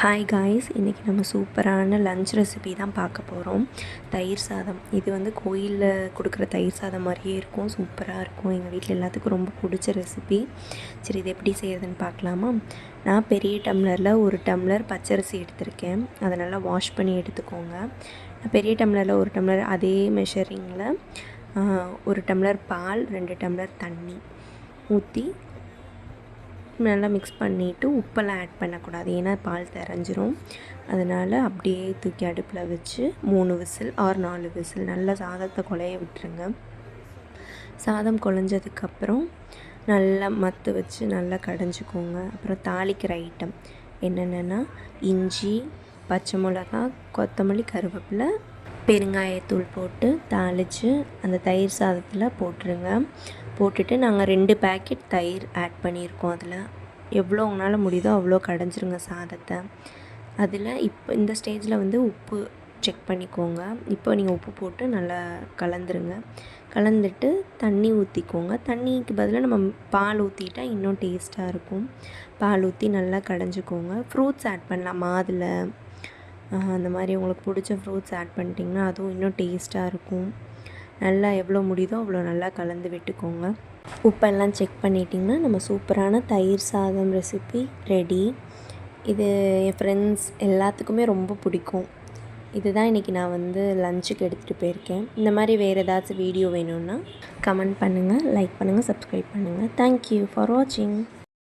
Hi guys, இன்றைக்கி நம்ம சூப்பரான லன்ச் ரெசிபி தான் பார்க்க போகிறோம். தயிர் சாதம். இது வந்து கோயிலில் கொடுக்குற தயிர் சாதம் மாதிரியே இருக்கும், சூப்பராக இருக்கும். எங்கள் வீட்டில் எல்லாத்துக்கும் ரொம்ப பிடிச்ச ரெசிபி. சரி, இது எப்படி செய்கிறதுன்னு பார்க்கலாமா? நான் பெரிய டம்ளரில் 1 டம்ளர் பச்சரிசி எடுத்திருக்கேன். அதை நல்லா வாஷ் பண்ணி எடுத்துக்கோங்க. நான் பெரிய டம்ளரில் 1 டம்ளர், அதே மெஷரிங்கில் 1 டம்ளர் பால், 2 டம்ளர் தண்ணி ஊற்றி நல்லா மிக்ஸ் பண்ணிவிட்டு உப்பெல்லாம் ஆட் பண்ணக்கூடாது, ஏன்னா பால் திரஞ்சிரும். அதனால் அப்படியே தூக்கி அடுப்பில் வச்சு 3 விசில் ஆர் 4 விசில் நல்லா சாதத்தை குழைய விட்டுருங்க. சாதம் குழஞ்சதுக்கப்புறம் நல்லா மத்து வச்சு நல்லா கடைஞ்சிக்கோங்க. அப்புறம் தாளிக்கிற ஐட்டம் என்னென்னா இஞ்சி, பச்சை மிளகா, கொத்தமல்லி, கருவேப்பிலை, பெருங்காயத்தூள் போட்டு தாளித்து அந்த தயிர் சாதத்தில் போட்டுருங்க. போட்டுட்டு நாங்கள் 2 பேக்கெட் தயிர் ஆட் பண்ணியிருக்கோம். அதில் எவ்வளோ உங்களால் முடியுதோ அவ்வளோ கடைஞ்சிருங்க சாதத்தை. அதில் இப்போ இந்த ஸ்டேஜில் வந்து உப்பு செக் பண்ணிக்கோங்க. இப்போ நீங்கள் உப்பு போட்டு நல்லா கலந்துருங்க. கலந்துட்டு தண்ணி ஊற்றிக்கோங்க. தண்ணிக்கு பதிலாக நம்ம பால் ஊற்றிட்டா இன்னும் டேஸ்ட்டாக இருக்கும். பால் ஊற்றி நல்லா கடைஞ்சிக்கோங்க. ஃப்ரூட்ஸ் ஆட் பண்ணலாம், மாதுளை அந்த மாதிரி உங்களுக்கு பிடிச்ச ஃப்ரூட்ஸ் ஆட் பண்ணிட்டிங்கன்னா அதுவும் இன்னும் டேஸ்ட்டாக இருக்கும். நல்லா எவ்வளோ முடியுதோ அவ்வளோ நல்லா கலந்து விட்டுக்கோங்க. உப்பெல்லாம் செக் பண்ணிட்டிங்கன்னா நம்ம சூப்பரான தயிர் சாதம் ரெசிபி ரெடி. இது என் ஃப்ரெண்ட்ஸ் எல்லாத்துக்குமே ரொம்ப பிடிக்கும். இதுதான் இன்றைக்கி நான் வந்து லஞ்சுக்கு எடுத்துகிட்டு போயிருக்கேன். இந்த மாதிரி வேறு ஏதாச்சும் வீடியோ வேணும்னா கமெண்ட் பண்ணுங்கள், லைக் பண்ணுங்கள், சப்ஸ்கிரைப் பண்ணுங்கள். தேங்க்யூ ஃபார் வாட்சிங்.